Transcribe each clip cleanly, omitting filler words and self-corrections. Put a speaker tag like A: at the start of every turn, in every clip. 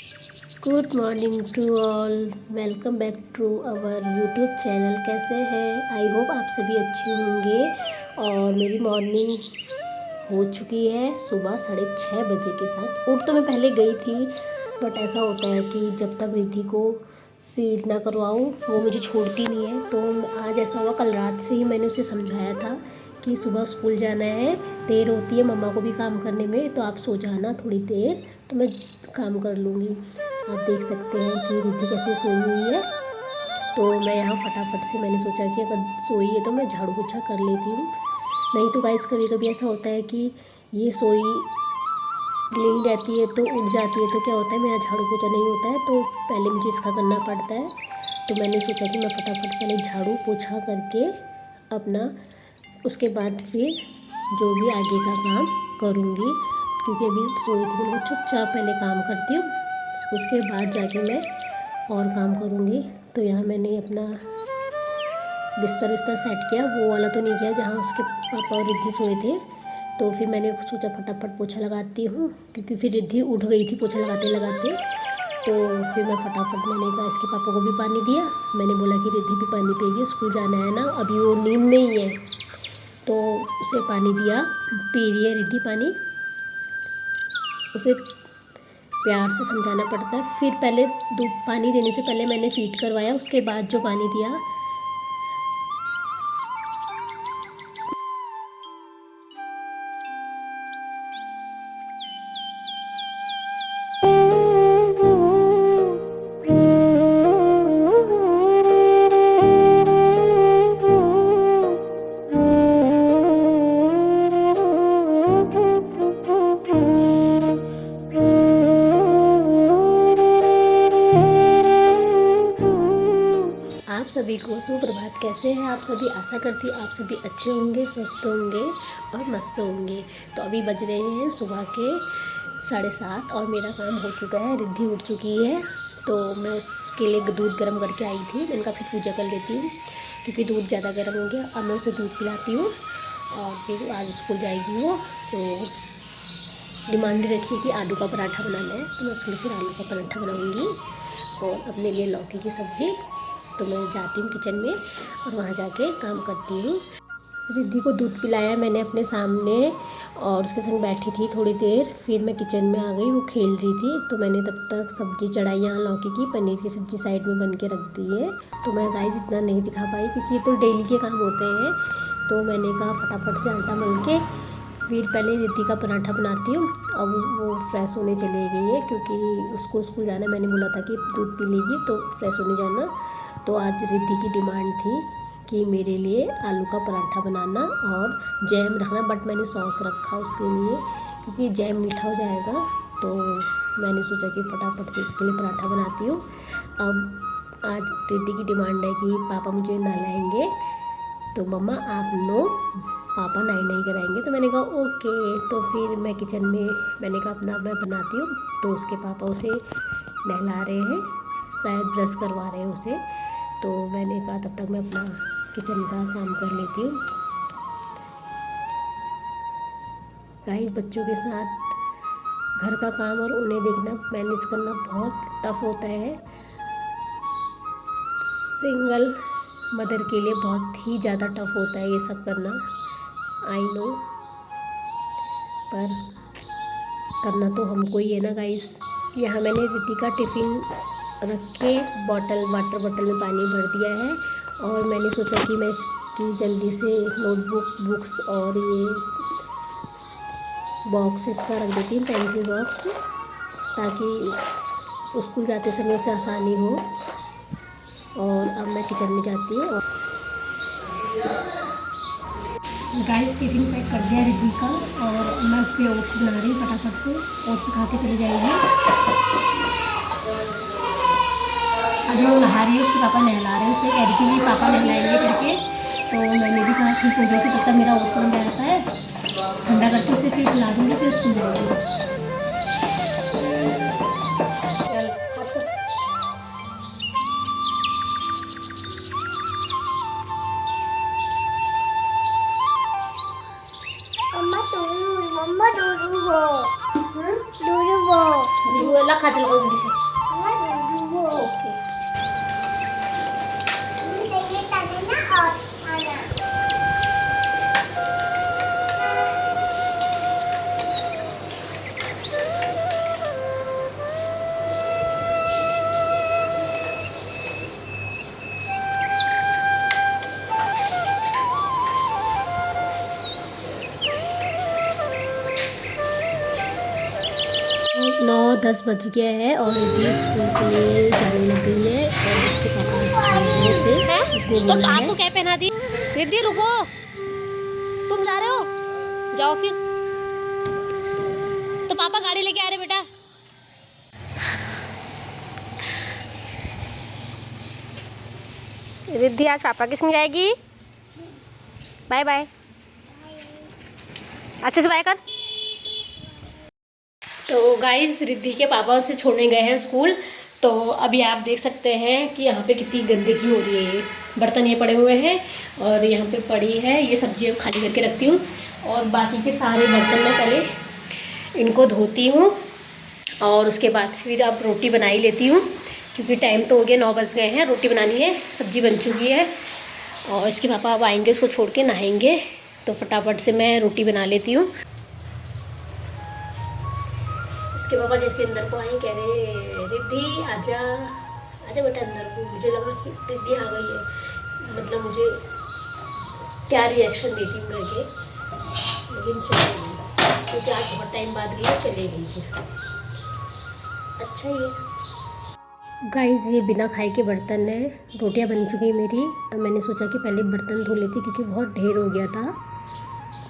A: Good morning to all, welcome back to our YouTube channel. कैसे हैं? I hope आप सभी अच्छे होंगे। और मेरी मॉर्निंग हो चुकी है सुबह 6:30 बजे के साथ। उठ तो मैं पहले गई थी, बट ऐसा होता है कि जब तक रिद्धि को फीड ना करवाऊँ वो मुझे छोड़ती नहीं है। तो आज ऐसा हुआ, कल रात से ही मैंने उसे समझाया था कि सुबह स्कूल जाना है, देर होती है मम्मा को भी काम करने में, तो आप सो जाना थोड़ी देर, तो मैं काम कर लूँगी। आप देख सकते हैं कि रिद्धि कैसे सोई हुई है। तो मैं यहाँ फटाफट से मैंने सोचा कि अगर सोई है तो मैं झाड़ू पोछा कर लेती हूँ। नहीं तो गाइस कभी कभी ऐसा होता है कि ये सोई नहीं रहती है तो उठ जाती है, तो क्या होता है मेरा झाड़ू पोछा नहीं होता है, तो पहले मुझे इसका करना पड़ता है। तो मैंने सोचा कि मैं फटाफट पहले झाड़ू पोछा करके अपना उसके बाद फिर जो भी आगे का काम करूँगी, क्योंकि अभी सोई थी। मैं चुपचाप पहले काम करती हूँ, उसके बाद जाके मैं और काम करूँगी। तो यहाँ मैंने अपना बिस्तर सेट किया, वो वाला तो नहीं किया जहाँ उसके पापा और रिद्धि सोए थे। तो फिर मैंने सोचा फटाफट पोछा लगाती हूँ, क्योंकि फिर रिद्धि उठ गई थी पोछा लगाते लगाते। तो फिर मैं फटाफट मैंने कहा इसके पापा को भी पानी दिया। मैंने बोला कि रिद्धि भी पानी पिएगी, स्कूल जाना है ना, अभी वो नींद में ही है। तो उसे पानी दिया, पी रही है रिद्धि पानी। उसे प्यार से समझाना पड़ता है। फिर पहले दूध पानी देने से पहले मैंने फीड करवाया, उसके बाद जो पानी दिया। आप सभी को सुप्रभात। कैसे हैं आप सभी? आशा करती हूँ आप सभी अच्छे होंगे, स्वस्थ होंगे और मस्त होंगे। तो अभी बज रहे हैं सुबह के 7:30 और मेरा काम हो चुका है। रिद्धि उठ चुकी है, तो मैं उसके लिए दूध गर्म करके आई थी। मैंने कहा फिर पूजा कर लेती हूँ, क्योंकि दूध ज़्यादा गर्म हो गया। अब मैं उसे दूध पिलाती हूँ और फिर आज स्कूल जाएगी वो। तो डिमांड रखी कि आलू का पराठा बनाना है, तो मैं उसके लिए फिर आलू का पराठा बनाऊँगी और अपने लिए लौकी की सब्ज़ी। तो मैं जाती हूँ किचन में और वहाँ जाके काम करती हूँ। रिद्धि को दूध पिलाया मैंने अपने सामने और उसके संग बैठी थी थोड़ी देर। फिर मैं किचन में आ गई, वो खेल रही थी। तो मैंने तब तक सब्ज़ी चढ़ाई, यहाँ लौकी की पनीर की सब्ज़ी साइड में बन के रख दी है। तो मैं गाइस इतना नहीं दिखा पाई, क्योंकि ये तो डेली के काम होते हैं। तो मैंने कहा फटाफट से आटा मल के फिर पहले रिद्धि का पराठा बनाती हूँ। अब वो फ्रेश होने चली गई है, क्योंकि उसको स्कूल जाना। मैंने बोला था कि दूध पी लेगी तो फ्रेश होने जाना। तो आज रिद्धि की डिमांड थी कि मेरे लिए आलू का पराठा बनाना और जैम रखना, बट मैंने सॉस रखा उसके लिए, क्योंकि जैम मीठा हो जाएगा। तो मैंने सोचा कि फटाफट से इसके लिए पराठा बनाती हूँ। अब आज रिद्धि की डिमांड है कि पापा मुझे नहलाएंगे, तो मम्मा आप नो, पापा नहीं कराएंगे। तो मैंने कहा ओके। तो फिर मैं किचन में मैंने कहा अपना मैं बनाती हूँ। तो उसके पापा उसे नहला रहे हैं, शायद ब्रश करवा रहे हैं उसे। तो मैंने कहा तब तक मैं अपना किचन का काम कर लेती हूँ। गाइस बच्चों के साथ घर का काम और उन्हें देखना, मैनेज करना बहुत टफ होता है। सिंगल मदर के लिए बहुत ही ज़्यादा टफ होता है ये सब करना, आई नो, पर करना तो हमको ही है ना गाइस। यहाँ मैंने रिद्धि का टिफ़िन रख के वाटर बॉटल में पानी भर दिया है। और मैंने सोचा कि मैं इसकी जल्दी से नोटबुक, बुक्स और ये बॉक्स इसका रख देती हूँ, पेंसिल बॉक्स, ताकि स्कूल जाते समय उसे आसानी हो। और अब मैं किचन में जाती हूँ। और गाइस टिफ़िन पैक कर दिया रिद्धि का, और मैं उसके ओट्स बना रही हूँ फटाफट से। ओट्स खा के चली जाएगी। अब वो नहा रही है, उसके पापा नहला रहे हैं। उसने कह रही थी कि पापा नहलाएंगे करके। तो मैंने भी कहा ठीक हो जाए, तब तक मेरा ओट्स बन जाता है, ठंडा करके उसे फिर खिला दूँगी, फिर स्कूल जाएगी। मम्मा दूध वो खा चल ओके। नौ 10 बज गया है और रिद्धि स्कूल के लिए जाने लग गई है और इसके पापा से इसने बोला है आपको क्या पहना दी। रिद्धि रुको, तुम जा रहे हो, जाओ फिर। तो पापा गाड़ी लेके आ रहे बेटा। रिद्धि आज पापा के संग जाएगी। बाय बाय, अच्छे से बाय कर। तो गाइस रिद्धि के पापा उसे छोड़ने गए हैं स्कूल। तो अभी आप देख सकते हैं कि यहाँ पे कितनी गंदगी हो रही है। बर्तन ये पड़े हुए हैं और यहाँ पे पड़ी है ये सब्जी, अब खाली करके रखती हूँ और बाकी के सारे बर्तन मैं पहले इनको धोती हूँ और उसके बाद फिर अब रोटी बना ही लेती हूँ क्योंकि टाइम तो हो गया, 9 बज गए हैं। रोटी बनानी है, सब्जी बन चुकी है और इसके पापा अब आएंगे, उसको छोड़ के नहाएंगे तो फटाफट से मैं रोटी बना लेती हूँ। इसके पापा जैसे अंदर को आए कह रहे रिद्धि आजा आजा बेटा अंदर को। मुझे लगा कि रिद्धि आ गई है, मतलब मुझे क्या रिएक्शन देती हूँ करके, लेकिन चले गई क्योंकि आज बहुत टाइम बाद गई, चले गई थी। अच्छा ये गाइस ये बिना खाए के बर्तन है। रोटियां बन चुकी है मेरी। अब मैंने सोचा कि पहले बर्तन धो लेती क्योंकि बहुत ढेर हो गया था।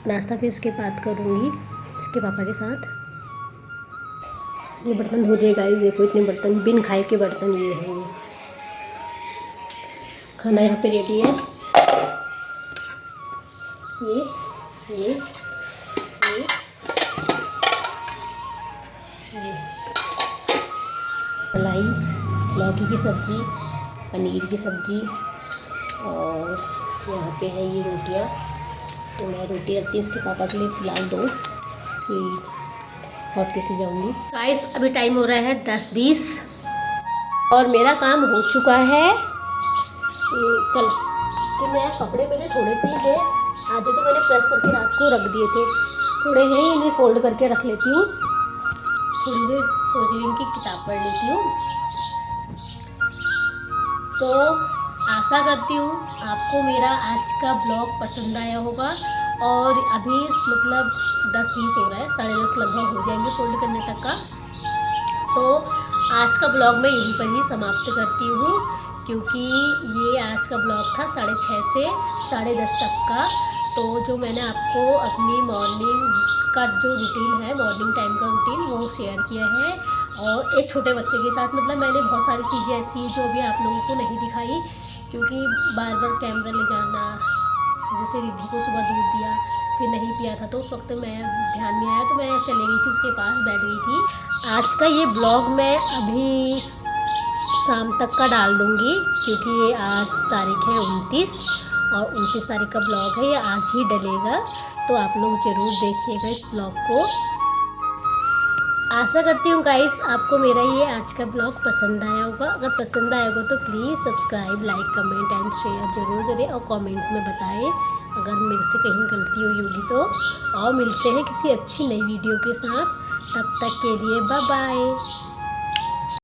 A: नाश्ता फिर उसके बाद करूँगी इसके पापा के साथ। ये बर्तन धो दिए गाइस, देखो इतने बर्तन, बिन खाए के बर्तन ये हैं। ये खाना यहाँ पे रेडी है। ये मलाई, लौकी की सब्ज़ी, पनीर की सब्ज़ी और यहाँ पे है ये रोटियाँ। तो मैं रोटी रखती हूँ उसके पापा के लिए फ़िलहाल 2, फिर हॉट केस ले जाऊँगी। गाइस अभी टाइम हो रहा है 10:20 और मेरा काम हो चुका है। कल तो मैं कपड़े मेरे थोड़े से ही थे, आधे तो मैंने प्रेस करके रात को रख दिए थे, थोड़े हैं इन्हें फोल्ड करके रख लेती हूँ। थोड़ी देर सोच रही हूँ कि किताब पढ़ लेती हूँ। तो आशा करती हूँ आपको मेरा आज का ब्लॉग पसंद आया होगा और अभी मतलब 10:20 हो रहा है, 10:30 लगभग हो जाएंगे फोल्ड करने तक का। तो आज का ब्लॉग मैं यहीं पर ही समाप्त करती हूँ क्योंकि ये आज का ब्लॉग था 6:30 से 10:30 तक का। तो जो मैंने आपको अपनी मॉर्निंग का जो रूटीन है, मॉर्निंग टाइम का रूटीन, वो शेयर किया है और एक छोटे बच्चे के साथ। मतलब मैंने बहुत सारी चीज़ें ऐसी जो भी आप लोगों को नहीं दिखाई क्योंकि बार बार कैमरा ले जाना, जैसे रिद्धि को सुबह दूध दिया फिर नहीं पिया था तो उस वक्त मैं ध्यान नहीं आया तो मैं चले गई थी उसके पास, बैठ गई थी। आज का ये ब्लॉग मैं अभी शाम तक का डाल दूँगी क्योंकि ये आज तारीख है 29 और 29 तारीख का ब्लॉग है, ये आज ही डलेगा। तो आप लोग ज़रूर देखिएगा इस ब्लॉग को। आशा करती हूँ गाइस आपको मेरा ये आज का ब्लॉग पसंद आया होगा। अगर पसंद आया होगा तो please subscribe, like, comment and share ज़रूर करें और कमेंट में बताएं अगर मेरे से कहीं गलती हुई होगी तो। और मिलते हैं किसी अच्छी नई वीडियो के साथ, तब तक के लिए बाय बाय।